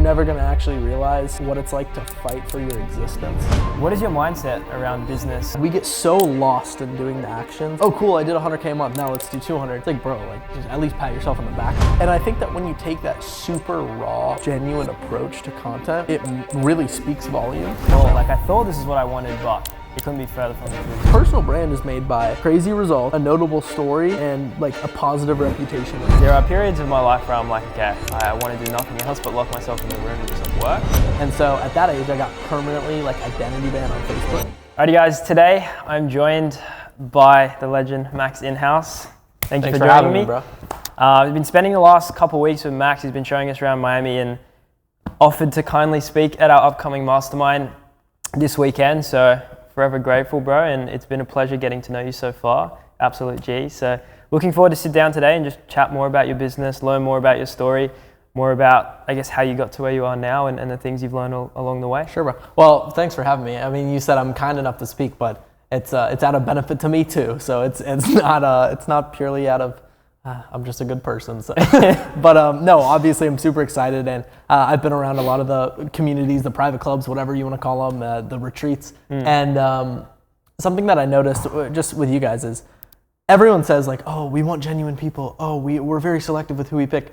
never gonna actually realize what it's like to fight for your existence. What is your mindset around business? We get so lost in doing the actions. Oh cool, I did 100K a month, now let's do 200. It's like, bro, like just at least pat yourself on the back. And I think that when you take that super raw, genuine approach to content, it really speaks volume. Well, like I thought this is what I wanted, but it couldn't be further from the truth. Personal brand is made by crazy results, a notable story, and like a positive reputation. There are periods of my life where I'm like, okay, I want to do nothing else but lock myself in the room and do some work. And so at that age, I got permanently like identity banned on Facebook. Alrighty guys, today I'm joined by the legend Max Inhouse. Thanks for joining me, bro. I've been spending the last couple of weeks with Max. He's been showing us around Miami and offered to kindly speak at our upcoming mastermind this weekend. So forever grateful, bro, and it's been a pleasure getting to know you so far. Absolute G. So looking forward to sit down today and just chat more about your business, learn more about your story, more about, I guess, how you got to where you are now and the things you've learned along the way. Sure, bro. Well, thanks for having me. I mean, you said I'm kind enough to speak, but it's out of benefit to me too. So it's not purely out of I'm just a good person. So. But no, obviously I'm super excited, and I've been around a lot of the communities, the private clubs, whatever you want to call them, the retreats. And something that I noticed just with you guys is everyone says like, oh, we want genuine people. Oh, we're very selective with who we pick.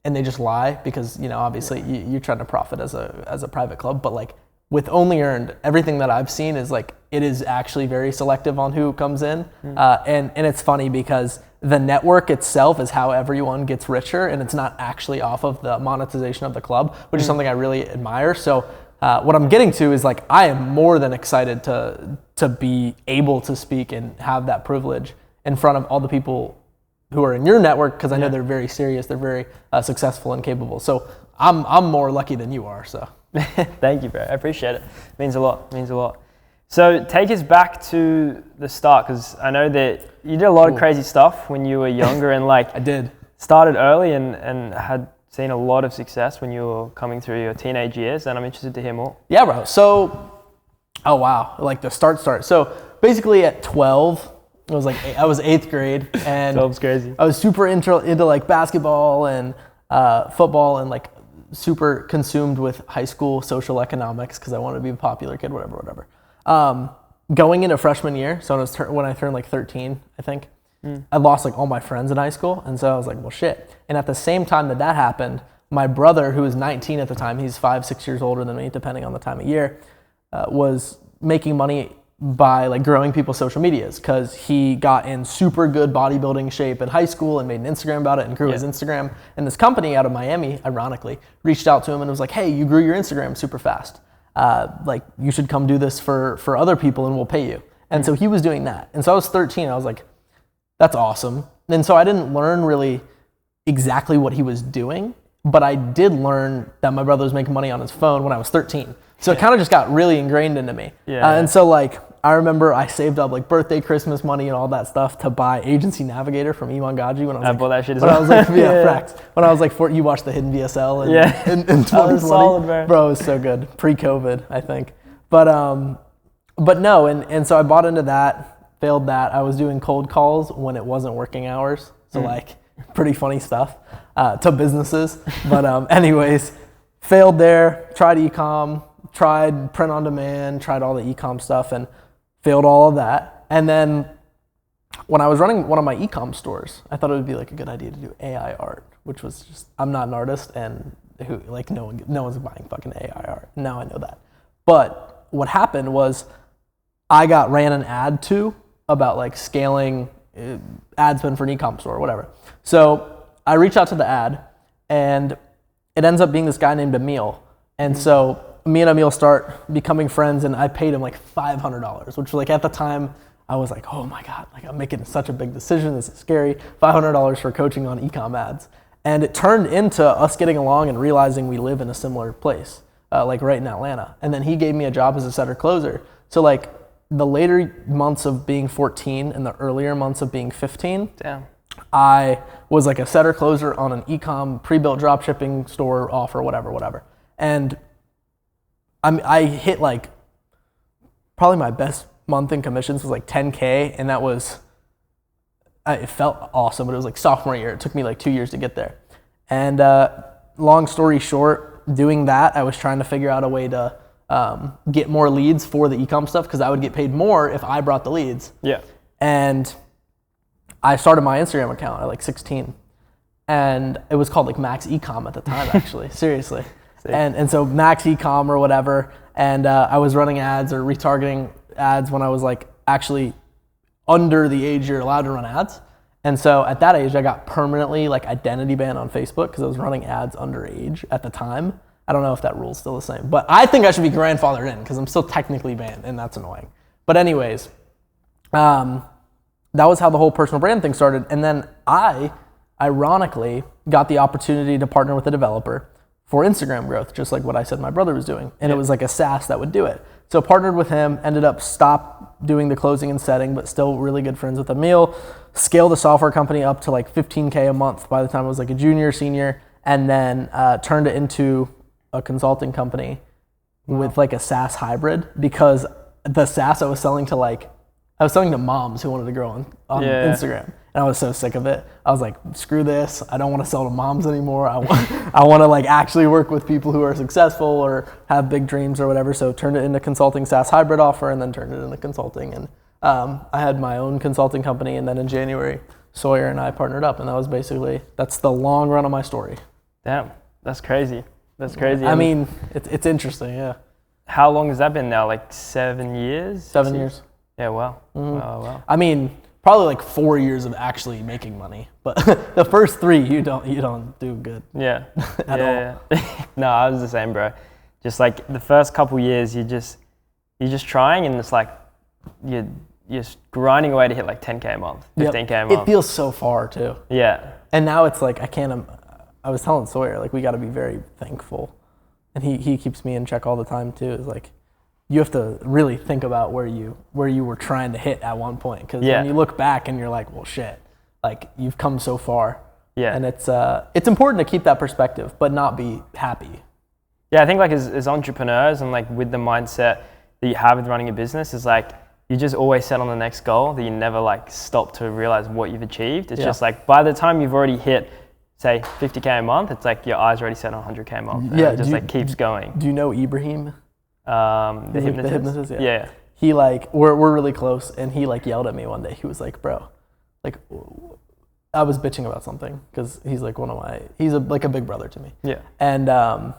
And they just lie because, you know, obviously you're trying to profit as a private club. But like with Only Earned, everything that I've seen is like, it is actually very selective on who comes in. And it's funny because the network itself is how everyone gets richer, and it's not actually off of the monetization of the club, which is something I really admire. So what I'm getting to is like, I am more than excited to be able to speak and have that privilege in front of all the people who are in your network, because I know they're very serious, they're very successful and capable. So I'm more lucky than you are. So thank you, bro. I appreciate it. Means a lot. So take us back to the start, because I know that you did a lot of crazy stuff when you were younger and like I did. Started early and had seen a lot of success when you were coming through your teenage years, and I'm interested to hear more. Yeah, bro. So, oh wow, like the start. So basically at 12, it was like I was 8th grade, and 12's crazy. I was super into like basketball and football, and like super consumed with high school social economics because I wanted to be a popular kid, whatever. Going into freshman year, so when I turned like 13, I think, I lost like all my friends in high school, and so I was like, well, shit. And at the same time that happened, my brother, who was 19 at the time, he's 5-6 years older than me, depending on the time of year, was making money by like growing people's social medias, because he got in super good bodybuilding shape in high school and made an Instagram about it and grew his Instagram. And this company out of Miami, ironically, reached out to him and was like, hey, you grew your Instagram super fast. Like you should come do this for other people and we'll pay you. And so he was doing that. And so I was 13, I was like, that's awesome. And so I didn't learn really exactly what he was doing, but I did learn that my brother was making money on his phone when I was 13. So it kind of just got really ingrained into me. And so like, I remember I saved up like birthday, Christmas money and all that stuff to buy Agency Navigator from Iman Gaji when I was I like, bought that shit as when well. I was like, Frax. When I was like 4, you watched the Hidden VSL in 2020. was solid, Bro, it was so good. Pre-COVID, I think. But no, and so I bought into that, failed that. I was doing cold calls when it wasn't working hours. So like pretty funny stuff to businesses. But anyways, failed there, tried e-com, tried print on demand, tried all the e-com stuff, and failed all of that. And then when I was running one of my e-com stores, I thought it would be like a good idea to do AI art, which was just, I'm not an artist, and who like no one's buying fucking AI art. Now I know that. But what happened was I ran an ad to about like scaling ad spend for an e-com store or whatever. So I reached out to the ad, and it ends up being this guy named Emil. And so me and Emil start becoming friends, and I paid him like $500, which was like at the time I was like, oh my God, like I'm making such a big decision. This is scary. $500 for coaching on e-com ads. And it turned into us getting along and realizing we live in a similar place, like right in Atlanta. And then he gave me a job as a setter closer. So like the later months of being 14 and the earlier months of being 15, I was like a setter closer on an e-com pre-built drop shipping store offer, whatever. And I hit like probably my best month in commissions was like 10K, and that was, it felt awesome, but it was like sophomore year. It took me like 2 years to get there. And long story short, doing that, I was trying to figure out a way to get more leads for the e-com stuff because I would get paid more if I brought the leads. Yeah. And I started my Instagram account at like 16. And it was called like Max Ecom at the time, actually. Seriously. And so Max Ecom or whatever. And I was running ads or retargeting ads when I was like actually under the age you're allowed to run ads. And so at that age, I got permanently like identity banned on Facebook because I was running ads underage at the time. I don't know if that rule's still the same, but I think I should be grandfathered in because I'm still technically banned, and that's annoying. But anyways, that was how the whole personal brand thing started. And then I, ironically, got the opportunity to partner with a developer for Instagram growth, just like what I said my brother was doing. And it was like a SaaS that would do it. So partnered with him, ended up stopped doing the closing and setting, but still really good friends with Emil. Scaled the software company up to like $15K a month by the time I was like a junior, senior, and then turned it into a consulting company with like a SaaS hybrid, because the SaaS I was selling to moms who wanted to grow on Instagram. And I was so sick of it. I was like, screw this. I don't want to sell to moms anymore. I want to like actually work with people who are successful or have big dreams or whatever. So turned it into consulting SaaS hybrid offer, and then turned it into consulting. And I had my own consulting company. And then in January, Sawyer and I partnered up. And that's the long run of my story. Damn, that's crazy. That's crazy. I mean, it's interesting, yeah. How long has that been now? Like 7 years? 7 years. Yeah, wow. Mm-hmm. Wow. I mean, probably like 4 years of actually making money, but the first 3 you don't do good. Yeah. At all. Yeah. No, I was the same, bro. Just like the first couple years, you're just trying, and it's like you're just grinding away to hit like 10K a month, 15K a month. It feels so far too. Yeah. And now it's like I was telling Sawyer, like, we got to be very thankful, and he keeps me in check all the time too. Is like, you have to really think about where you were trying to hit at one point, because when you look back and you're like, well, shit, like you've come so far. Yeah. And it's important to keep that perspective, but not be happy. Yeah, I think like as entrepreneurs and like with the mindset that you have with running a business, is like you just always set on the next goal, that you never like stop to realize what you've achieved. It's just like by the time you've already hit, say, 50K a month, it's like your eyes already set on 100K a month. And it just keeps going. Do you know Ibrahim? The hypnotist? The hypnotist, yeah. Yeah. He like, we're really close, and he like yelled at me one day. He was like, bro, like, I was bitching about something, because he's like he's like a big brother to me. Yeah. And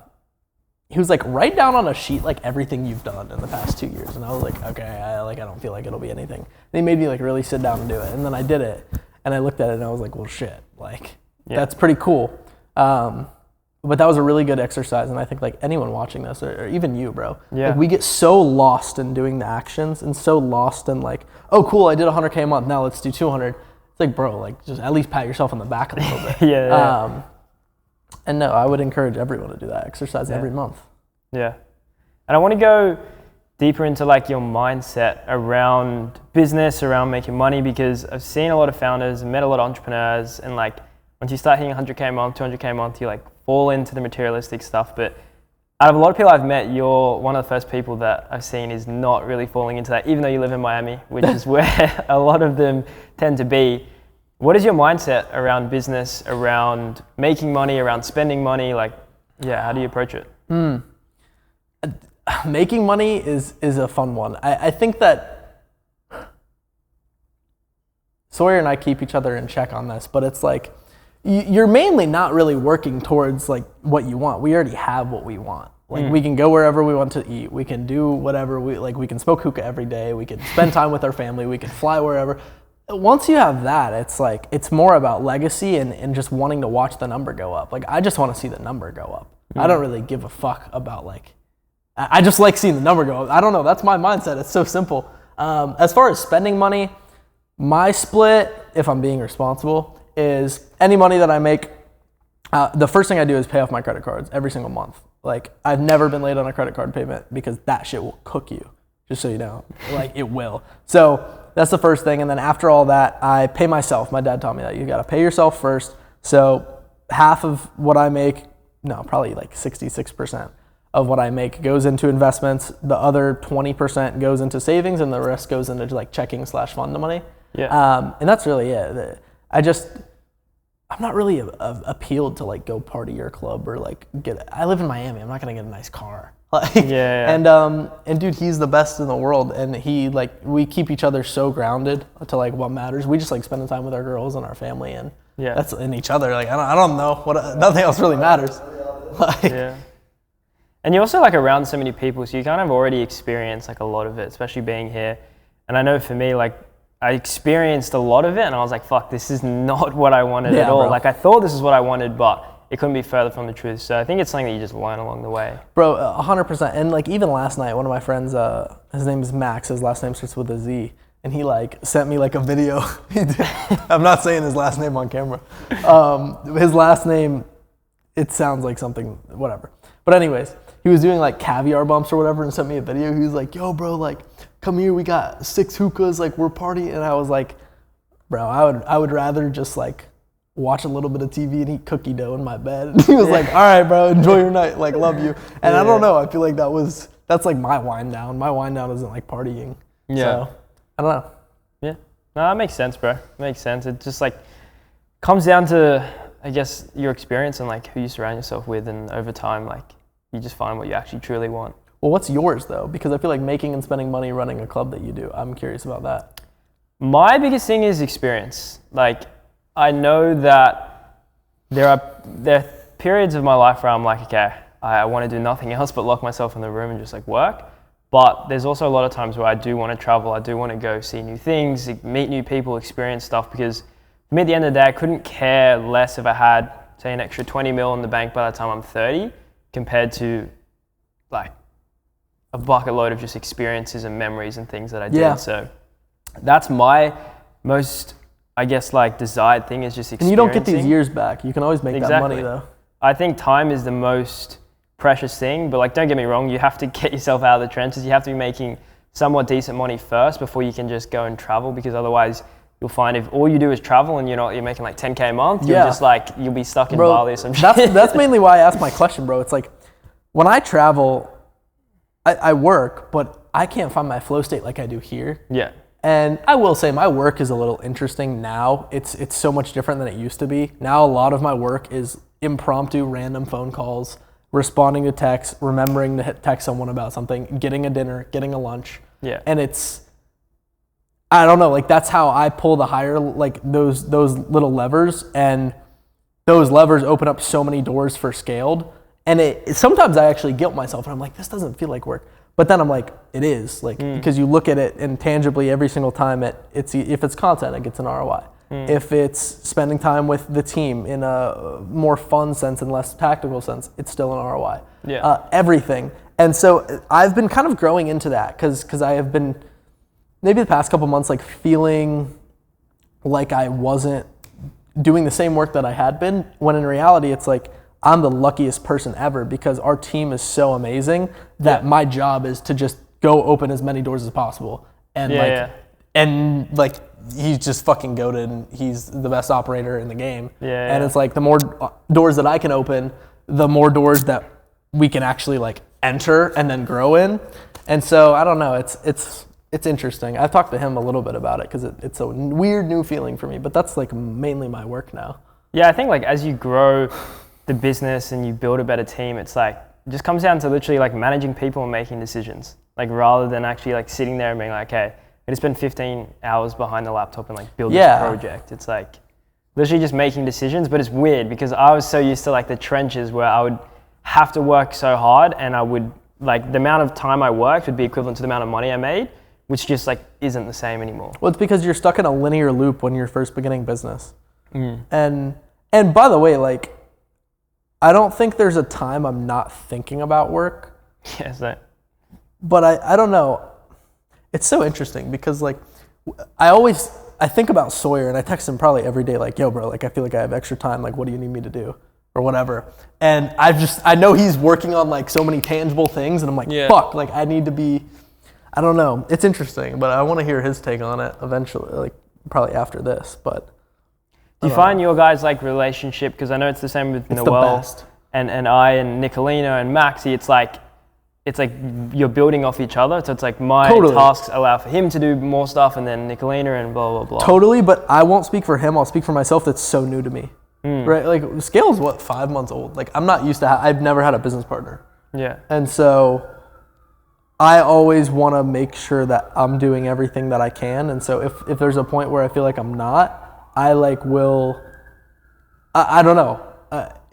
he was like, write down on a sheet like everything you've done in the past 2 years. And I was like, okay, I don't feel like it'll be anything. And he made me like really sit down and do it. And then I did it, and I looked at it and I was like, well, shit, like, that's pretty cool. But that was a really good exercise, and I think like anyone watching this, or even you, bro, like we get so lost in doing the actions, and so lost in like, oh cool, I did 100K a month, now let's do 200. It's like, bro, like just at least pat yourself on the back a little bit. And no, I would encourage everyone to do that exercise every month. Yeah. And I want to go deeper into like your mindset around business, around making money, because I've seen a lot of founders and met a lot of entrepreneurs, and like once you start hitting 100K a month, 200K a month, you like fall into the materialistic stuff. But out of a lot of people I've met, you're one of the first people that I've seen is not really falling into that, even though you live in Miami, which is where a lot of them tend to be. What is your mindset around business, around making money, around spending money? Like, how do you approach it? Making money is a fun one. I think that Sawyer and I keep each other in check on this, but it's like, you're mainly not really working towards like what you want. We already have what we want. Like we can go wherever we want to eat. We can do whatever we can smoke hookah every day. We can spend time with our family. We can fly wherever. Once you have that, it's like, it's more about legacy and just wanting to watch the number go up. Like, I just want to see the number go up. I don't really give a fuck about like, I just like seeing the number go up. I don't know. That's my mindset. It's so simple. As far as spending money, my split, if I'm being responsible, is any money that I make, the first thing I do is pay off my credit cards every single month. Like, I've never been late on a credit card payment, because that shit will cook you, just so you know. Like, it will. So that's the first thing. And then after all that, I pay myself. My dad taught me that you got to pay yourself first. So half of what I make, probably like 66% of what I make goes into investments. The other 20% goes into savings, and the rest goes into like checking/fund money. Yeah. And that's really it. I'm not really appealed to like go party or club or like I live in Miami. I'm not gonna get a nice car. Like, Yeah. And dude, he's the best in the world, and he like we keep each other so grounded to like what matters. We just like spending time with our girls and our family, and that's in each other. Like I don't know what nothing else really matters. Like, yeah. And you're also like around so many people, so you kind of already experience like a lot of it, especially being here. And I know for me, like I experienced a lot of it, and I was like, "Fuck, this is not what I wanted at all." Bro. Like I thought this is what I wanted, but it couldn't be further from the truth. So I think it's something that you just learn along the way. Bro, 100%. And like even last night, one of my friends, his name is Max. His last name starts with a Z, and he like sent me like a video. I'm not saying his last name on camera. His last name, it sounds like something, whatever. But anyways, he was doing like caviar bumps or whatever, and sent me a video. He was like, "Yo, bro, like come here. We got 6 hookahs. Like we're partying." And I was like, "Bro, I would rather just like watch a little bit of TV and eat cookie dough in my bed." And he was like, "All right, bro, enjoy your night. Like, love you." And I don't know. I feel like that's like my wind down. My wind down isn't like partying. Yeah. So, I don't know. Yeah. No, that makes sense, bro. It makes sense. It just like comes down to, I guess, your experience and like who you surround yourself with, and over time, like you just find what you actually truly want. Well, what's yours though? Because I feel like making and spending money running a club that you do. I'm curious about that. My biggest thing is experience. Like, I know that there are periods of my life where I'm like, okay, I want to do nothing else but lock myself in the room and just like work. But there's also a lot of times where I do want to travel. I do want to go see new things, meet new people, experience stuff. Because for me, at the end of the day, I couldn't care less if I had, say, an extra 20 mil in the bank by the time I'm 30, compared to like a bucket load of just experiences and memories and things that I did. Yeah. So that's my most, I guess, like desired thing, is just experiencing. And you don't get these years back. You can always make that money though. I think time is the most precious thing, but like don't get me wrong, you have to get yourself out of the trenches. You have to be making somewhat decent money first before you can just go and travel, because otherwise you'll find if all you do is travel and you're making like 10K a month, you're just like, you'll be stuck in Bali or some shit. That's mainly why I asked my question, bro. It's like when I travel, I work, but I can't find my flow state like I do here. Yeah. And I will say my work is a little interesting now. It's so much different than it used to be. Now a lot of my work is impromptu, random phone calls, responding to texts, remembering to text someone about something, getting a dinner, getting a lunch. Yeah. And I don't know, like that's how I pull the higher, like those little levers, and those levers open up so many doors for scaled. And sometimes I actually guilt myself and I'm like, this doesn't feel like work. But then I'm like, it is, like, because you look at it and tangibly every single time if it's content, it gets an ROI. If it's spending time with the team in a more fun sense and less tactical sense, it's still an ROI. Yeah. Everything. And so I've been kind of growing into that because I have been maybe the past couple months like feeling like I wasn't doing the same work that I had been, when in reality it's like I'm the luckiest person ever, because our team is so amazing that my job is to just go open as many doors as possible. And and he's just fucking goated, and he's the best operator in the game. And it's like the more doors that I can open, the more doors that we can actually like enter and then grow in. And so I don't know, it's interesting. I've talked to him a little bit about it because it's a weird new feeling for me, but that's like mainly my work now. Yeah, I think like as you grow the business and you build a better team, it's like, it just comes down to literally like managing people and making decisions. Like rather than actually like sitting there and being like, okay, I just spend 15 hours behind the laptop and like build this project. It's like literally just making decisions, but it's weird because I was so used to like the trenches where I would have to work so hard, and I would like the amount of time I worked would be equivalent to the amount of money I made, which just like isn't the same anymore. Well, it's because you're stuck in a linear loop when you're first beginning business. And by the way, like, I don't think there's a time I'm not thinking about work. Yes, but I don't know. It's so interesting because like I think about Sawyer, and I text him probably every day like, yo bro, like I feel like I have extra time, like what do you need me to do or whatever. And I know he's working on like so many tangible things, and I'm like, fuck, like I need to be, I don't know. It's interesting, but I want to hear his take on it eventually, like probably after this. But do you find your guys' like relationship, because I know it's the same with Noel and I and Nicolino and Maxi, it's like you're building off each other. So it's like my tasks allow for him to do more stuff, and then Nicolino and blah, blah, blah. Totally, but I won't speak for him. I'll speak for myself. That's so new to me. right? Like Scale is what, 5 months old. Like I'm not used to. I've never had a business partner, Yeah. and so I always want to make sure that I'm doing everything that I can. And so if there's a point where I feel like I'm not, I like will. I don't know.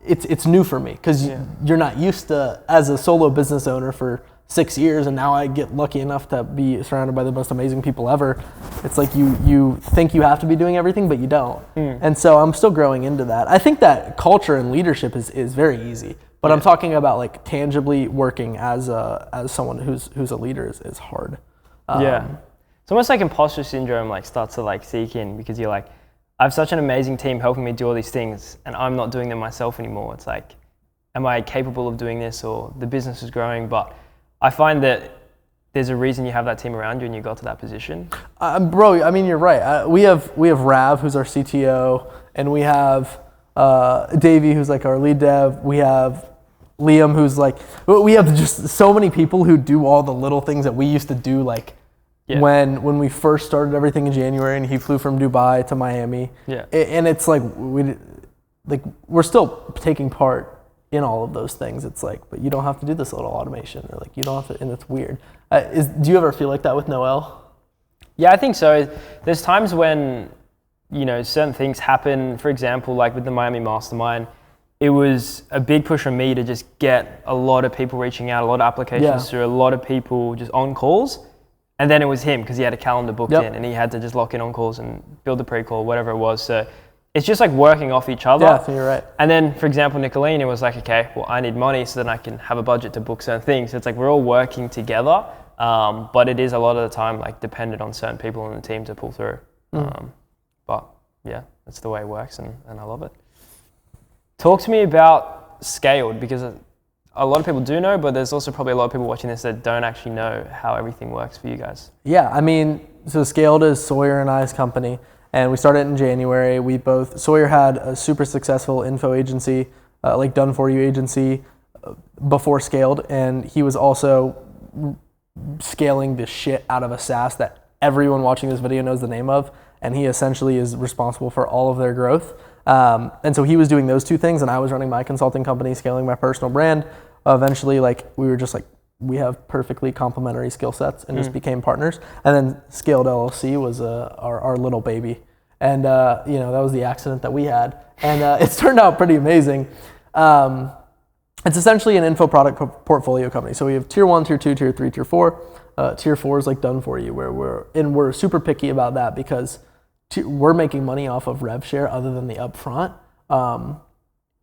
It's new for me because you're not used to, as a solo business owner for 6 years, and now I get lucky enough to be surrounded by the most amazing people ever. It's like you think you have to be doing everything, but you don't. And so I'm still growing into that. I think that culture and leadership is very easy, but I'm talking about like tangibly working as someone who's a leader is hard. It's almost like imposter syndrome like starts to like seek in, because you're like, I have such an amazing team helping me do all these things, and I'm not doing them myself anymore. It's like, am I capable of doing this? Or the business is growing, but I find that there's a reason you have that team around you and you got to that position. Bro, I mean, you're right. We have Rav, who's our CTO, and we have Davey, who's like our lead dev. We have Liam, who's like, we have just so many people who do all the little things that we used to do, like when we first started everything in January, and he flew from Dubai to Miami. And it's like we're still taking part in all of those things. It's like, but you don't have to do this little automation, or like you don't have to, and it's weird. Do you ever feel like that with Noel? Yeah, I think so. There's times when, certain things happen. For example, like with the Miami Mastermind, it was a big push for me to just get a lot of people reaching out, a lot of applications through, a lot of people just on calls. And then it was him, because he had a calendar booked in, and he had to just lock in on calls and build a pre-call, whatever it was. So it's just like working off each other. Yeah, you're right. And then, for example, Nicolene, it was like, okay, well, I need money so then I can have a budget to book certain things. So it's like we're all working together, but it is a lot of the time like dependent on certain people in the team to pull through. But yeah, that's the way it works, and I love it. Talk to me about Scaled, because a lot of people do know, but there's also probably a lot of people watching this that don't actually know how everything works for you guys. Yeah, I mean, so Scaled is Sawyer and I's company, and we started in January. Sawyer had a super successful info agency, like done for you agency before Scaled, and he was also scaling the shit out of a SaaS that everyone watching this video knows the name of, and he essentially is responsible for all of their growth. And so he was doing those two things, and I was running my consulting company, scaling my personal brand. Eventually, like, we were just like, we have perfectly complementary skill sets, and just became partners. And then Scaled LLC was our little baby. And, that was the accident that we had. And it's turned out pretty amazing. It's essentially an info product portfolio company. So we have tier 1, tier 2, tier 3, tier 4. Tier 4 is like done for you, where we're super picky about that, because we're making money off of rev share other than the upfront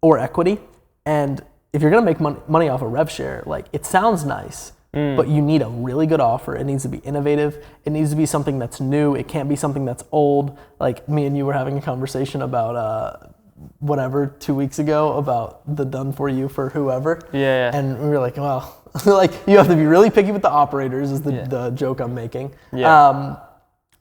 or equity. And if you're going to make money off of rev share, like, it sounds nice, but you need a really good offer. It needs to be innovative. It needs to be something that's new. It can't be something that's old. Like, me and you were having a conversation about 2 weeks ago about the done for you for whoever. Yeah. And we were like, well, like, you have to be really picky with the operators is the joke I'm making. Yeah.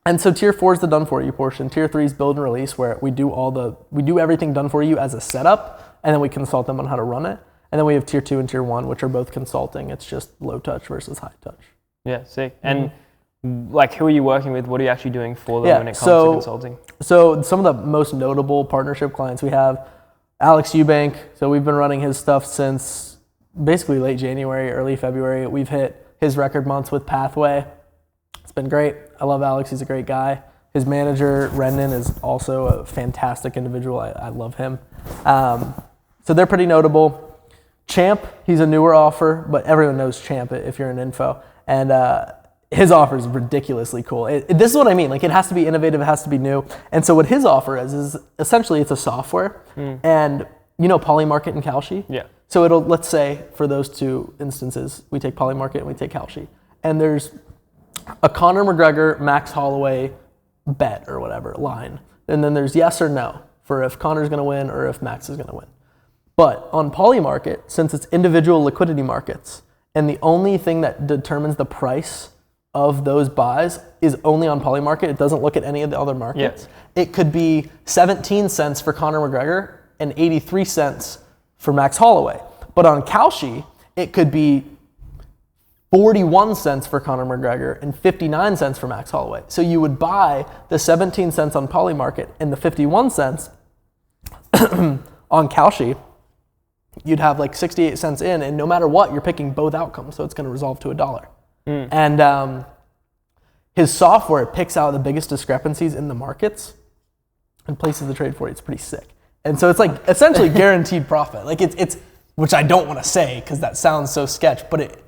And so tier 4 is the done for you portion. Tier 3 is build and release, where we do everything done for you as a setup, and then we consult them on how to run it. And then we have tier 2 and tier 1, which are both consulting. It's just low touch versus high touch. Yeah, sick. And like, who are you working with? What are you actually doing for them when it comes to consulting? So some of the most notable partnership clients we have, Alex Eubank. So we've been running his stuff since basically late January, early February. We've hit his record months with Pathway. It's been great. I love Alex. He's a great guy. His manager, Rendon, is also a fantastic individual. I love him. So they're pretty notable. Champ, he's a newer offer, but everyone knows Champ if you're in info. And his offer is ridiculously cool. This is what I mean. Like, it has to be innovative. It has to be new. And so what his offer is essentially it's a software. And Polymarket and Kalshi? Yeah. So let's say for those two instances, we take Polymarket and we take Kalshi. And there's a Conor McGregor, Max Holloway bet or whatever line. And then there's yes or no for if Conor's going to win or if Max is going to win. But on Polymarket, since it's individual liquidity markets, and the only thing that determines the price of those buys is only on Polymarket, it doesn't look at any of the other markets. Yeah. It could be 17 cents for Conor McGregor and 83 cents for Max Holloway. But on Kalshi, it could be 41 cents for Conor McGregor and 59 cents for Max Holloway. So you would buy the 17 cents on Polymarket and the 51 cents on Kalshi, you'd have like 68 cents in, and no matter what, you're picking both outcomes, so it's going to resolve to $1. And his software picks out the biggest discrepancies in the markets and places the trade for you. It's pretty sick. And so it's like essentially guaranteed profit. Like it's which I don't want to say because that sounds so sketch, but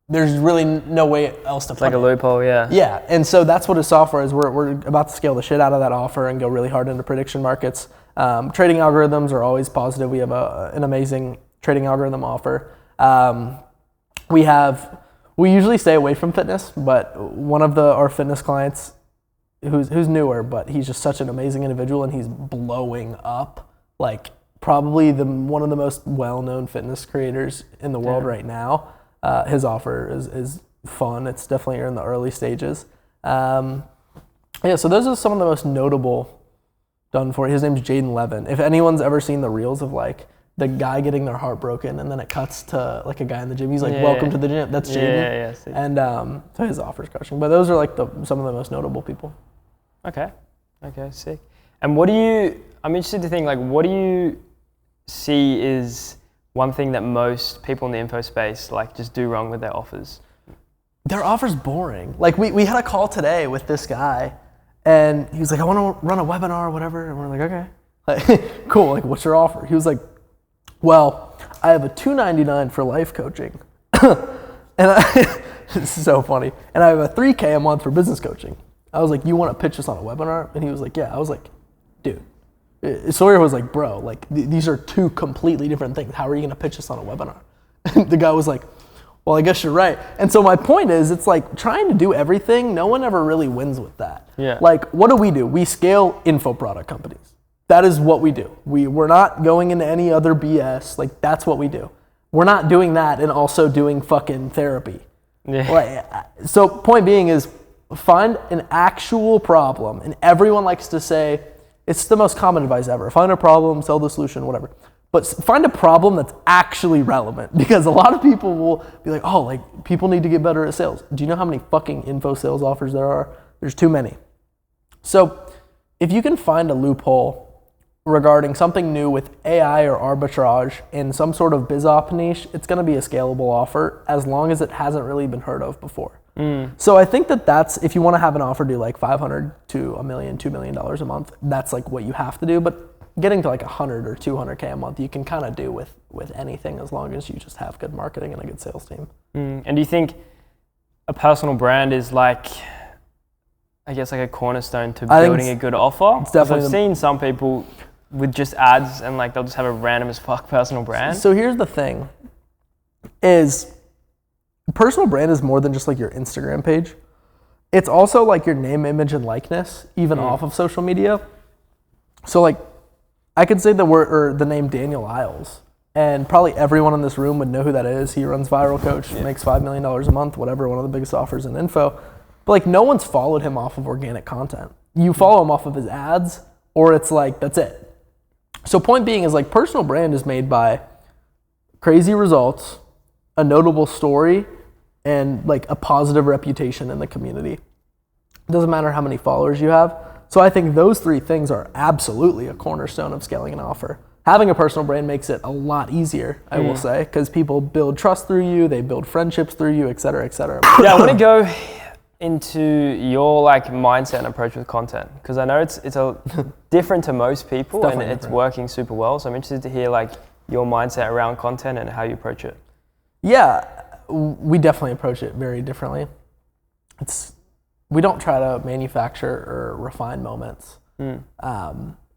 there's really no way else to play. Like a loophole, yeah. Yeah, and so that's what his software is. We're about to scale the shit out of that offer and go really hard into prediction markets. Trading algorithms are always positive. We have an amazing trading algorithm offer. We usually stay away from fitness, but one of our fitness clients, who's newer, but he's just such an amazing individual, and he's blowing up. Like probably one of the most well-known fitness creators in the world right now. His offer is fun. It's definitely in the early stages. So those are some of the most notable done for. His name's Jaden Levin. If anyone's ever seen the reels of like the guy getting their heart broken and then it cuts to like a guy in the gym, he's like, welcome to the gym. That's Jaden. And so his offer's crushing. But those are like some of the most notable people. Okay, sick. And I'm interested to think, like, what do you see is one thing that most people in the info space like just do wrong with their offers? Their offer's boring. Like we had a call today with this guy, and he was like, I want to run a webinar or whatever. And we're like, okay, like, cool. Like, what's your offer? He was like, well, I have a $299 for life coaching, and this is so funny. And I have a $3K a month for business coaching. I was like, you want to pitch us on a webinar? And he was like, yeah. I was like, dude. Sawyer was like, bro, like these are two completely different things. How are you going to pitch us on a webinar? And the guy was like, well, I guess you're right. And so my point is, it's like trying to do everything. No one ever really wins with that. Yeah. Like, what do? We scale info product companies. That is what we do. We're not going into any other BS. Like, that's what we do. We're not doing that and also doing fucking therapy. Yeah. Like, so point being is find an actual problem. And everyone likes to say, it's the most common advice ever. Find a problem, sell the solution, whatever. But find a problem that's actually relevant, because a lot of people will be like, oh, like people need to get better at sales. Do you know how many fucking info sales offers there are? There's too many. So if you can find a loophole regarding something new with AI or arbitrage in some sort of biz op niche, it's going to be a scalable offer as long as it hasn't really been heard of before. So I think that's, if you want to have an offer do like $500 to $1 million, $2 million a month, that's like what you have to do. But getting to like 100 or 200K a month, you can kind of do with anything as long as you just have good marketing and a good sales team. And do you think a personal brand is like, I guess, like a cornerstone to building a good offer? It's definitely. I've seen some people with just ads and like they'll just have a random as fuck personal brand. So here's the thing, is personal brand is more than just like your Instagram page. It's also like your name, image, and likeness, even off of social media. So like, I could say the name Daniel Isles, and probably everyone in this room would know who that is. He runs Viral Coach, makes $5 million a month, whatever, one of the biggest offers in info. But like, no one's followed him off of organic content. You follow him off of his ads, or it's like, that's it. So point being is like, personal brand is made by crazy results, a notable story, and like a positive reputation in the community. It doesn't matter how many followers you have. So I think those three things are absolutely a cornerstone of scaling an offer. Having a personal brand makes it a lot easier, I will say, because people build trust through you, they build friendships through you, et cetera, et cetera. Yeah, I want to go into your like mindset and approach with content, because I know it's a different to most people, and it's working super well. So I'm interested to hear like your mindset around content and how you approach it. Yeah, we definitely approach it very differently. We don't try to manufacture or refine moments.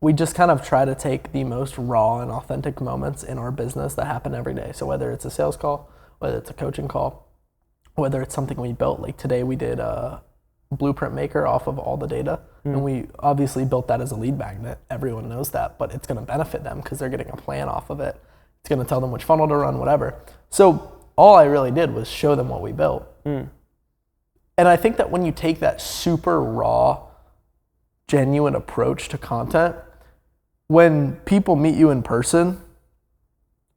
We just kind of try to take the most raw and authentic moments in our business that happen every day. So whether it's a sales call, whether it's a coaching call, whether it's something we built, like today we did a blueprint maker off of all the data, and we obviously built that as a lead magnet. Everyone knows that, but it's going to benefit them because they're getting a plan off of it. It's going to tell them which funnel to run, whatever. So all I really did was show them what we built. And I think that when you take that super raw, genuine approach to content, when people meet you in person,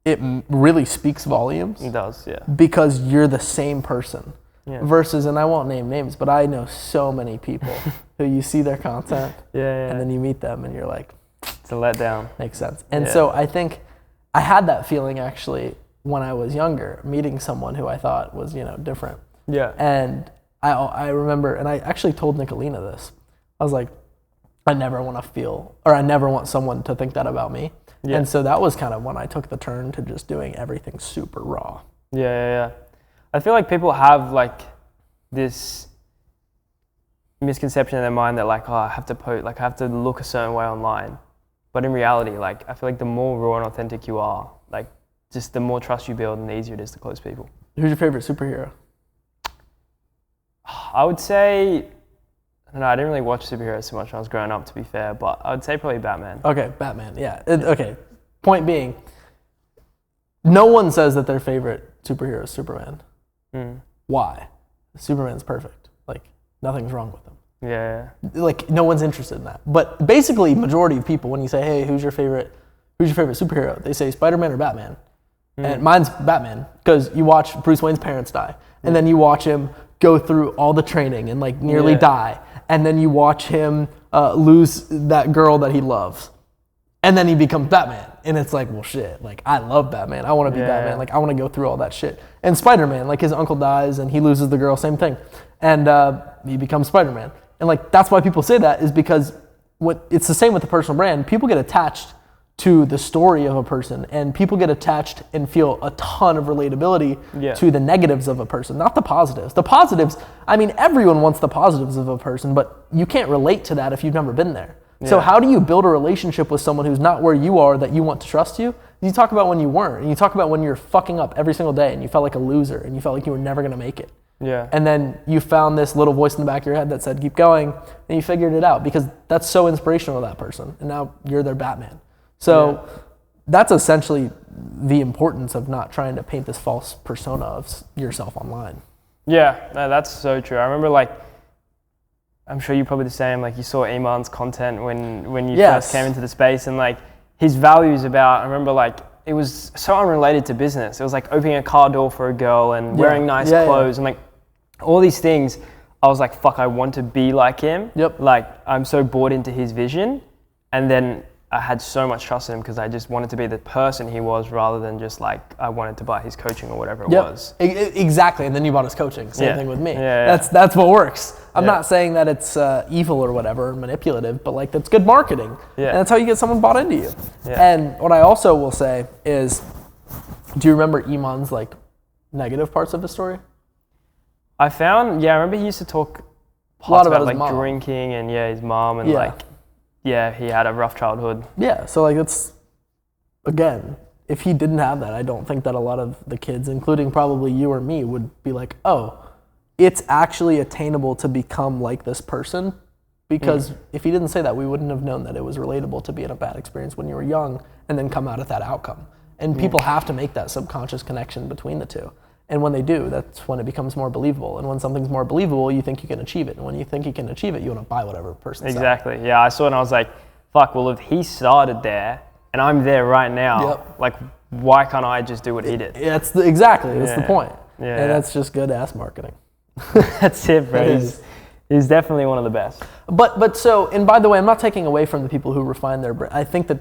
it really speaks volumes. It does, yeah. Because you're the same person. Versus, and I won't name names, but I know so many people who you see their content and then you meet them and you're like, it's a letdown. Makes sense. And so I think I had that feeling actually when I was younger, meeting someone who I thought was, different. Yeah. And I remember, and I actually told Nicolina this. I was like, I never want someone to think that about me. Yeah. And so that was kind of when I took the turn to just doing everything super raw. Yeah. I feel like people have like this misconception in their mind that like, I have to look a certain way online. But in reality, like, I feel like the more raw and authentic you are, like, just the more trust you build and the easier it is to close people. Who's your favorite superhero? I would say, I didn't really watch superheroes so much when I was growing up, to be fair, but I would say probably Batman. Okay, Batman, yeah. Okay, point being, no one says that their favorite superhero is Superman. Why? Superman's perfect. Like, nothing's wrong with him. Yeah. Like, no one's interested in that. But basically, majority of people, when you say, hey, who's your favorite superhero? They say Spider-Man or Batman. And mine's Batman, because you watch Bruce Wayne's parents die, and then you watch him go through all the training and like nearly die, and then you watch him lose that girl that he loves, and then he becomes Batman, and it's like, well, shit, like, I love Batman, I want to be Batman, like, I want to go through all that shit. And Spider-Man, like, his uncle dies and he loses the girl, same thing, and he becomes Spider-Man. And like, that's why people say that, is because it's the same with the personal brand. People get attached to the story of a person, and people get attached and feel a ton of relatability to the negatives of a person, not the positives. The positives, I mean, everyone wants the positives of a person, but you can't relate to that if you've never been there. So how do you build a relationship with someone who's not where you are, that you want to trust you? You talk about when you weren't, and you talk about when you're fucking up every single day and you felt like a loser and you felt like you were never going to make it. Yeah. And then you found this little voice in the back of your head that said, keep going, and you figured it out, because that's so inspirational to that person, and now you're their Batman. So that's essentially the importance of not trying to paint this false persona of yourself online. Yeah, no, that's so true. I remember, like, I'm sure you're probably the same, like, you saw Iman's content when you first came into the space, and like his values about, I remember, like, it was so unrelated to business. It was like opening a car door for a girl and wearing nice clothes and like all these things. I was like, fuck, I want to be like him. Like, I'm so bought into his vision. And then I had so much trust in him because I just wanted to be the person he was, rather than just like I wanted to buy his coaching or whatever it was. Exactly, and then you bought his coaching. Same thing with me. That's what works. I'm not saying that it's evil or whatever, or manipulative, but like, that's good marketing. And that's how you get someone bought into you. And what I also will say is, do you remember Iman's like negative parts of his story? I remember he used to talk a lot about like his mom. Drinking and his mom and like. Yeah, he had a rough childhood. Yeah, so like, it's, again, if he didn't have that, I don't think that a lot of the kids, including probably you or me, would be like, oh, it's actually attainable to become like this person. Because if he didn't say that, we wouldn't have known that it was relatable to be in a bad experience when you were young and then come out at that outcome. And people have to make that subconscious connection between the two. And when they do, that's when it becomes more believable. And when something's more believable, you think you can achieve it. And when you think you can achieve it, you want to buy whatever person says. Exactly. Yeah, I saw it and I was like, fuck, well, if he started there and I'm there right now, like, why can't I just do what he did? That's the point. And that's just good ass marketing. That's it, bro. He's definitely one of the best. But so, and by the way, I'm not taking away from the people who refine their brand. I think that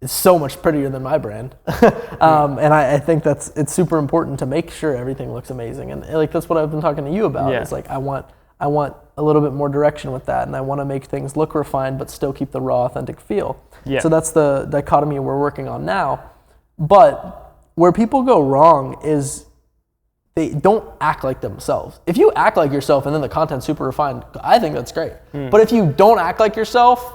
it's so much prettier than my brand. And I think it's super important to make sure everything looks amazing. And like, that's what I've been talking to you about. It's like, I want a little bit more direction with that, and I want to make things look refined but still keep the raw, authentic feel. So that's the dichotomy we're working on now. But where people go wrong is they don't act like themselves. If you act like yourself and then the content's super refined, I think that's great. But if you don't act like yourself,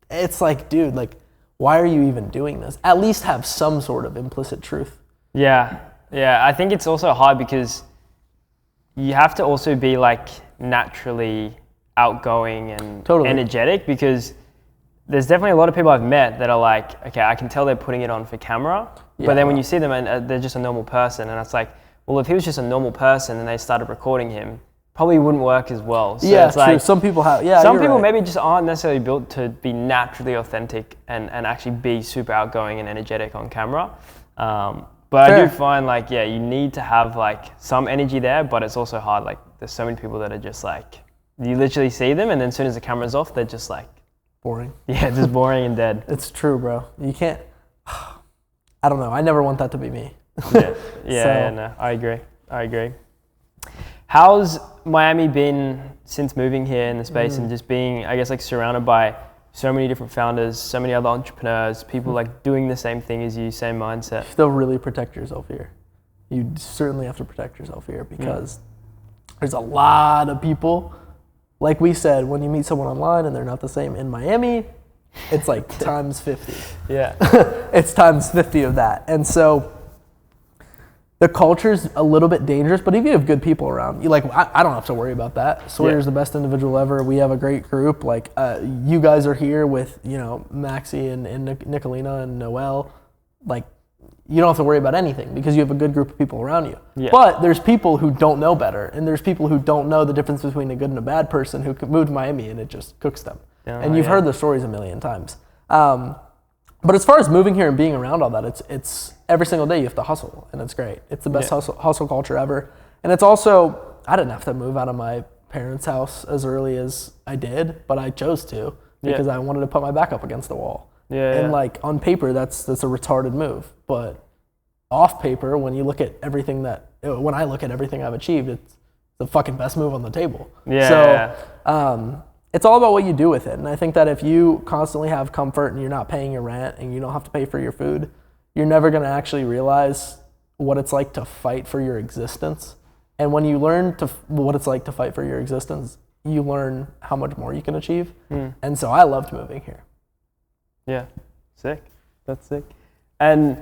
it's like, dude, like, why are you even doing this? At least have some sort of implicit truth. Yeah. I think it's also hard because you have to also be like naturally outgoing and energetic, because there's definitely a lot of people I've met that are like, okay, I can tell they're putting it on for camera, but then when you see them and they're just a normal person, and it's like, well, if he was just a normal person and they started recording him, probably wouldn't work as well. So it's true. like, some people have, some people maybe just aren't necessarily built to be naturally authentic and actually be super outgoing and energetic on camera. But I do find like, you need to have like some energy there, but it's also hard. Like, there's so many people that are just like, you literally see them and then as soon as the camera's off, they're just like boring. Yeah, just boring and dead. It's true, bro. You can't. I don't know. I never want that to be me. No, I agree. How's Miami been since moving here in the space and just being, I guess, like surrounded by so many different founders, so many other entrepreneurs, people like doing the same thing as you, same mindset? You still really protect yourself here. You certainly have to protect yourself here because there's a lot of people. Like we said, when you meet someone online and they're not the same in Miami, it's like times 50. Yeah. It's times 50 of that. And so the culture's a little bit dangerous, but if you have good people around, you I don't have to worry about that. Sawyer's the best individual ever. We have a great group. Like you guys are here with, Maxie and Nicolina and Noel. Like you don't have to worry about anything because you have a good group of people around you. Yeah. But there's people who don't know better, and there's people who don't know the difference between a good and a bad person who moved to Miami and it just cooks them. And you've heard the stories a million times. But as far as moving here and being around all that, it's every single day you have to hustle, and it's great. It's the best hustle culture ever. And it's also, I didn't have to move out of my parents' house as early as I did, but I chose to because I wanted to put my back up against the wall. And like on paper, that's a retarded move, but off paper, when I look at everything I've achieved, it's the fucking best move on the table. It's all about what you do with it. And I think that if you constantly have comfort and you're not paying your rent and you don't have to pay for your food, you're never going to actually realize what it's like to fight for your existence. And when you learn what it's like to fight for your existence, you learn how much more you can achieve. And so I loved moving here. Yeah, sick. That's sick. And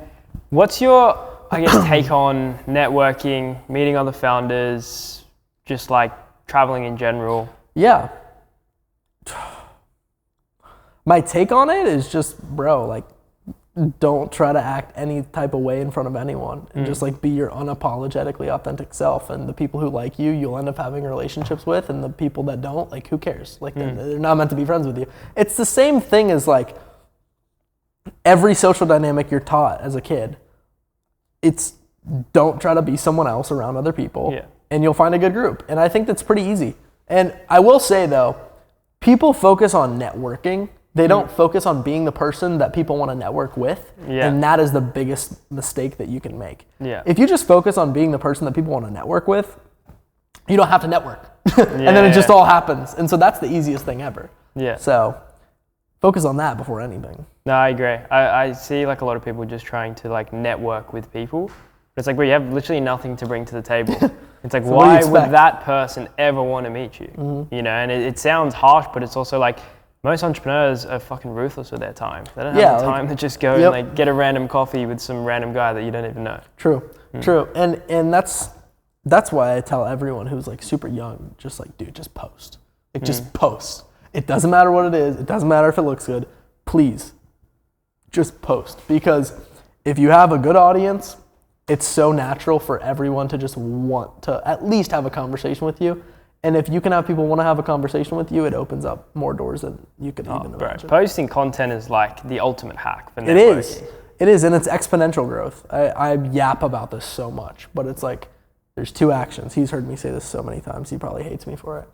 what's your, I guess, take on networking, meeting other founders, just like traveling in general? Yeah. My take on it is just, bro, like, don't try to act any type of way in front of anyone and just like be your unapologetically authentic self. And the people who like you, you'll end up having relationships with, and the people that don't, like, who cares? Like, they're not meant to be friends with you. It's the same thing as like every social dynamic you're taught as a kid. It's don't try to be someone else around other people, and you'll find a good group. And I think that's pretty easy. And I will say though, people focus on networking. They don't focus on being the person that people want to network with. And that is the biggest mistake that you can make. If you just focus on being the person that people want to network with, you don't have to network. And then it just all happens. And so that's the easiest thing ever. So focus on that before anything. No, I agree. I see like a lot of people just trying to like network with people. But it's like, where you have literally nothing to bring to the table. It's like, so why would that person ever want to meet you? You know, and it sounds harsh, but it's also like, most entrepreneurs are fucking ruthless with their time. They don't have the time to just go and like get a random coffee with some random guy that you don't even know. True. And that's why I tell everyone who's like super young, just like, dude, just post. Like just post. It doesn't matter what it is. It doesn't matter if it looks good. Please, just post. Because if you have a good audience, it's so natural for everyone to just want to at least have a conversation with you. And if you can have people want to have a conversation with you, it opens up more doors than you could even imagine. Posting content is like the ultimate hack for networking. It is, and it's exponential growth. I yap about this so much, but it's like there's two actions. He's heard me say this so many times. He probably hates me for it.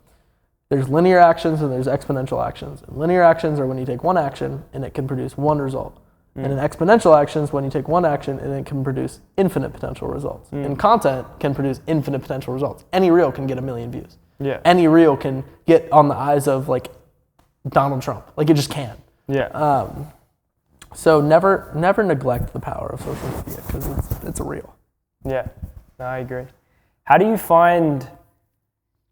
There's linear actions and there's exponential actions. And linear actions are when you take one action and it can produce one result. And an exponential action is when you take one action and it can produce infinite potential results. And content can produce infinite potential results. Any reel can get 1 million views. Any reel can get on the eyes of like Donald Trump. Like it just can. So never neglect the power of social media because it's a reel. Yeah, no, I agree. How do you find,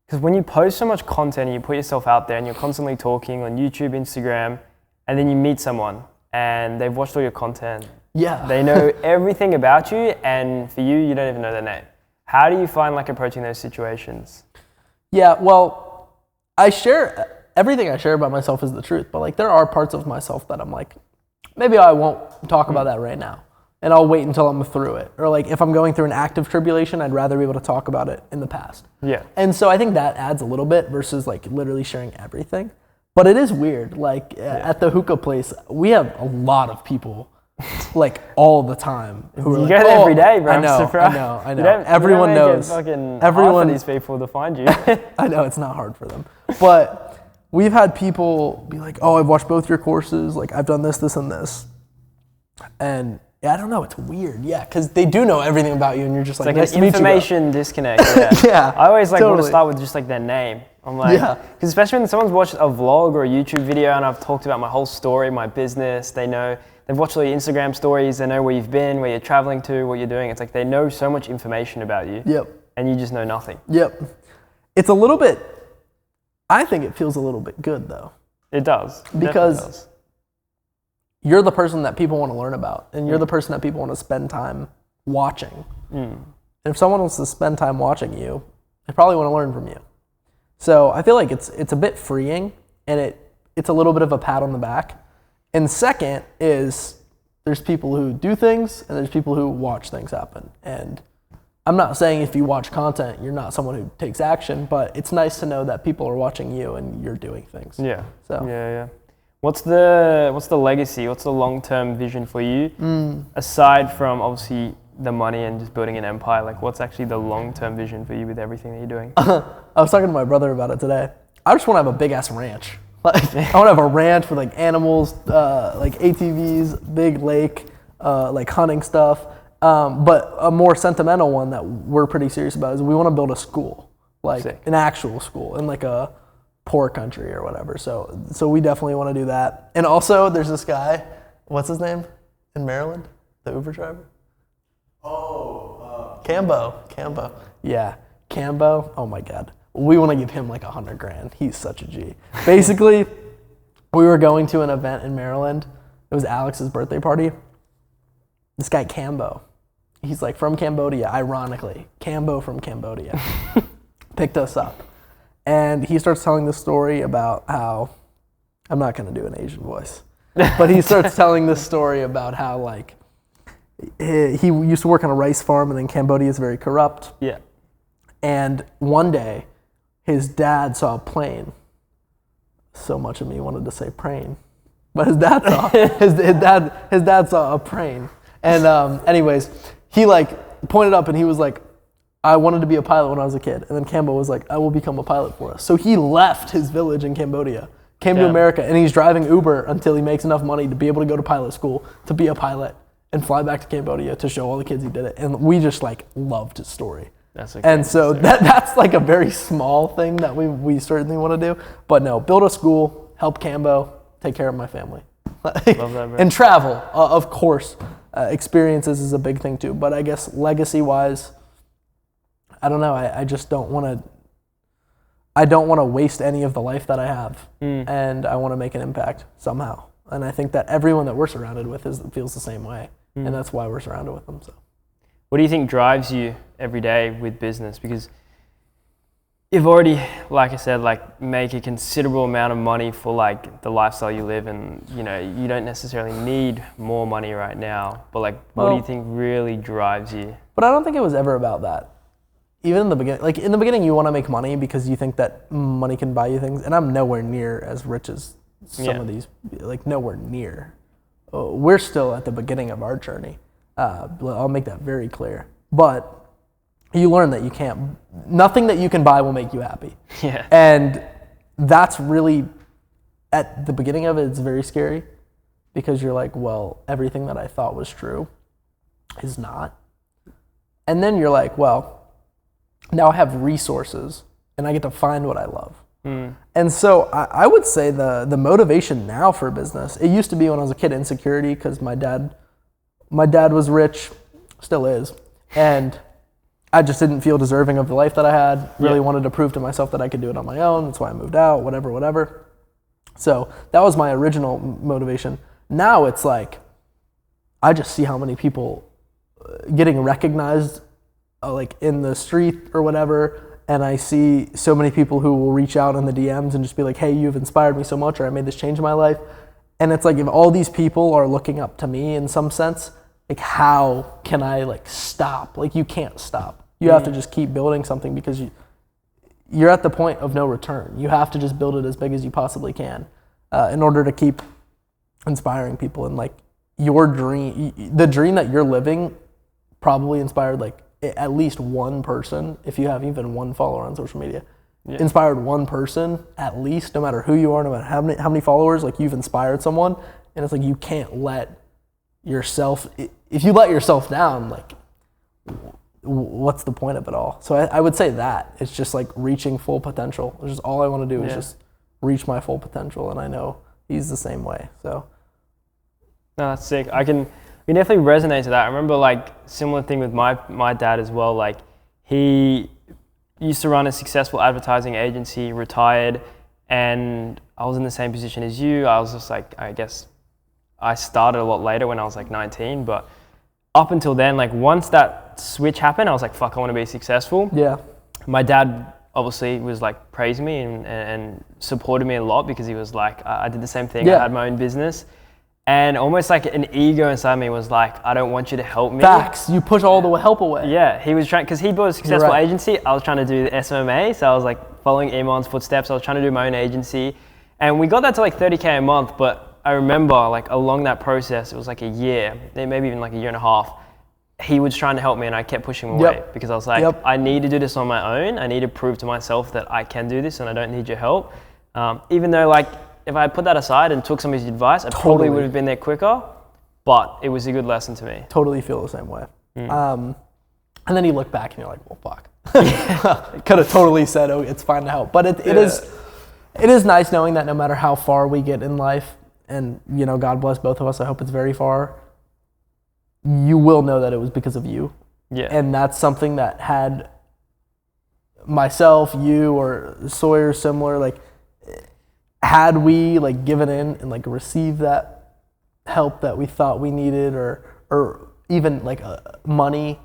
because when you post so much content and you put yourself out there and you're constantly talking on YouTube, Instagram, and then you meet someone and they've watched all your content. They know everything about you, and for you don't even know their name. How do you find like approaching those situations? Yeah, well, everything I share about myself is the truth, but like there are parts of myself that I'm like, maybe I won't talk about that right now, and I'll wait until I'm through it. Or like if I'm going through an active tribulation, I'd rather be able to talk about it in the past. And so I think that adds a little bit versus like literally sharing everything. But it is weird, like at the hookah place, we have a lot of people like all the time who are you like, go there every day, bro. I know. Everyone knows. Everyone of these people to find you. I know, it's not hard for them. But we've had people be like, oh, I've watched both your courses. Like, I've done this, this, and this. And I don't know, it's weird. Yeah, because they do know everything about you, and you're just like, nice an to meet you, information disconnect. Yeah. Yeah, I always want to totally. start with just like their name. I'm like, because especially when someone's watched a vlog or a YouTube video and I've talked about my whole story, my business, they've watched all your Instagram stories, they know where you've been, where you're traveling to, what you're doing. It's like they know so much information about you. Yep. And you just know nothing. Yep. It's a little bit, I think it feels a little bit good though. It does. Because you're the person that people want to learn about, and you're the person that people want to spend time watching. And if someone wants to spend time watching you, they probably want to learn from you. So I feel like it's a bit freeing, and it's a little bit of a pat on the back. And second is there's people who do things, and there's people who watch things happen. And I'm not saying if you watch content, you're not someone who takes action, but it's nice to know that people are watching you and you're doing things. Yeah. So Yeah. What's the legacy? What's the long-term vision for you? Aside from obviously the money and just building an empire, like what's actually the long-term vision for you with everything that you're doing? I was talking to my brother about it today. I just want to have a big ass ranch. Like I want to have a ranch with like animals, like ATVs, big lake, like hunting stuff. But a more sentimental one that we're pretty serious about is we want to build a school, like an actual school in like a poor country or whatever. So we definitely want to do that. And also there's this guy, what's his name in Maryland? The Uber driver? Cambo. Yeah, Cambo. Oh my God. We want to give him like $100,000. He's such a G. Basically, we were going to an event in Maryland. It was Alex's birthday party. This guy Cambo, he's like from Cambodia, ironically. Cambo from Cambodia picked us up. And he starts telling the story about how, I'm not going to do an Asian voice, but he starts telling this story about how like he used to work on a rice farm, and then Cambodia is very corrupt. Yeah. And one day, his dad saw a plane. So much of me wanted to say prane, but his dad saw his dad saw a plane. And anyways, he like pointed up and he was like, I wanted to be a pilot when I was a kid. And then Cambo was like, I will become a pilot for us. So he left his village in Cambodia, came to America, and he's driving Uber until he makes enough money to be able to go to pilot school, to be a pilot, and fly back to Cambodia to show all the kids he did it. And we just like loved his story. And so that's like a very small thing that we certainly want to do. But no, build a school, help Cambo, take care of my family. Love that, bro. And travel, of course. Experiences is a big thing too. But I guess legacy-wise, I don't know. I just don't want to waste any of the life that I have. And I want to make an impact somehow. And I think that everyone that we're surrounded with feels the same way. And that's why we're surrounded with them. So, what do you think drives you every day with business? Because you've already, like I said, like make a considerable amount of money for like the lifestyle you live, and you know you don't necessarily need more money right now. But like, what do you think really drives you? But I don't think it was ever about that. Even in the beginning, like in the beginning, you want to make money because you think that money can buy you things. And I'm nowhere near as rich as some of these, like nowhere near. We're still at the beginning of our journey. I'll make that very clear. But you learn that nothing that you can buy will make you happy. Yeah. And that's really, at the beginning of it, it's very scary because you're like, well, everything that I thought was true is not. And then you're like, well, now I have resources and I get to find what I love. And so I would say the motivation now for business, it used to be when I was a kid, insecurity, because my dad was rich, still is, and I just didn't feel deserving of the life that I had, really wanted to prove to myself that I could do it on my own. That's why I moved out, whatever. So that was my original motivation. Now it's like, I just see how many people getting recognized like in the street or whatever, and I see so many people who will reach out in the DMs and just be like, hey, you've inspired me so much, or I made this change in my life. And it's like, if all these people are looking up to me in some sense, like how can I like stop? Like you can't stop. You have to just keep building something because you're at the point of no return. You have to just build it as big as you possibly can in order to keep inspiring people. And like your dream, the dream that you're living probably inspired like at least one person, if you have even one follower on social media. inspired one person at least, no matter who you are, no matter how many followers, like you've inspired someone. And it's like you can't let yourself, if you let yourself down, like what's the point of it all? So I would say that it's just like reaching full potential. It's just all I want to do is just reach my full potential, and I know he's the same way. So no, that's sick. We definitely resonate to that. I remember like similar thing with my dad as well. Like he used to run a successful advertising agency, retired, and I was in the same position as you. I was just like, I guess I started a lot later when I was like 19, but up until then, like once that switch happened, I was like, fuck, I want to be successful. Yeah. My dad obviously was like praising me and supported me a lot because he was like, I did the same thing. I had my own business. And almost like an ego inside me was like, I don't want you to help me. Facts. You push all the help away. Yeah, he was trying, because he built a successful agency. I was trying to do the SMA, so I was like following Iman's footsteps. I was trying to do my own agency. And we got that to like 30K a month, but I remember like along that process, it was like a year, maybe even like a year and a half. He was trying to help me and I kept pushing him away because I was like, I need to do this on my own. I need to prove to myself that I can do this and I don't need your help. Even though like, if I had put that aside and took some of his advice, I probably would have been there quicker, but it was a good lesson to me. Totally feel the same way. And then you look back and you're like, well, fuck. Could have totally said, oh, it's fine to help. But it is nice knowing that no matter how far we get in life, and you know, God bless both of us, I hope it's very far, you will know that it was because of you. Yeah. And that's something that had myself, you, or Sawyer similar, like, had we like given in and like received that help that we thought we needed, or even like money,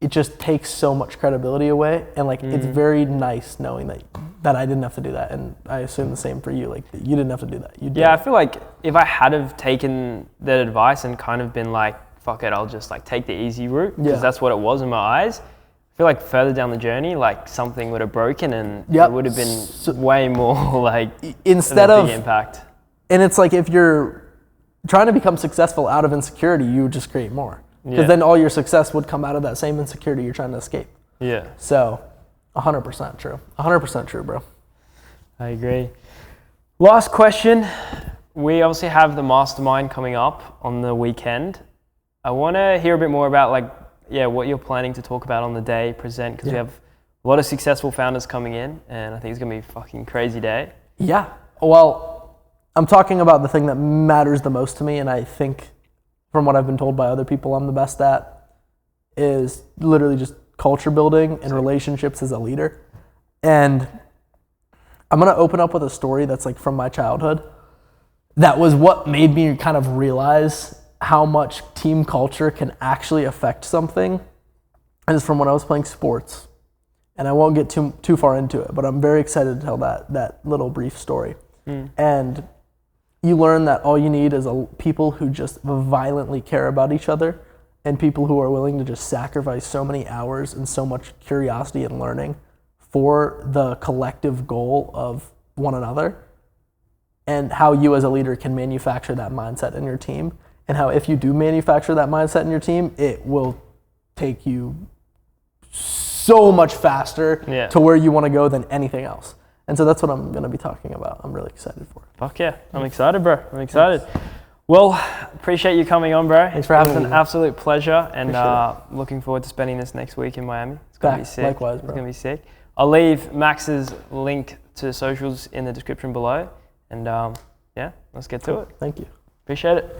it just takes so much credibility away. And like it's very nice knowing that I didn't have to do that, and I assume the same for you. Like you didn't have to do that. You did. Yeah, I feel like if I had have taken that advice and kind of been like, fuck it, I'll just like take the easy route, because that's what it was in my eyes. I feel like further down the journey, like something would have broken and it would have been way more like instead of big impact. And it's like if you're trying to become successful out of insecurity, you would just create more, because then all your success would come out of that same insecurity you're trying to escape. Yeah. So 100% true. 100% true, bro. I agree. Last question. We obviously have the mastermind coming up on the weekend. I want to hear a bit more about like, what you're planning to talk about on the day, present, because we have a lot of successful founders coming in, and I think it's going to be a fucking crazy day. Yeah. Well, I'm talking about the thing that matters the most to me, and I think from what I've been told by other people I'm the best at, is literally just culture building and relationships as a leader. And I'm going to open up with a story that's like from my childhood. That was what made me kind of realize how much team culture can actually affect something. And it's from when I was playing sports. And I won't get too far into it, but I'm very excited to tell that little brief story. And you learn that all you need is people who just violently care about each other, and people who are willing to just sacrifice so many hours and so much curiosity and learning for the collective goal of one another, and how you as a leader can manufacture that mindset in your team. And how if you do manufacture that mindset in your team, it will take you so much faster to where you want to go than anything else. And so that's what I'm going to be talking about. I'm really excited for it. Fuck yeah. I'm excited, bro. I'm excited. Thanks. Well, appreciate you coming on, bro. Thanks for having me. It was an absolute pleasure, and looking forward to spending this next week in Miami. It's going to be sick. Likewise, bro. It's going to be sick. I'll leave Max's link to socials in the description below. And let's get to it. Thank you. Appreciate it.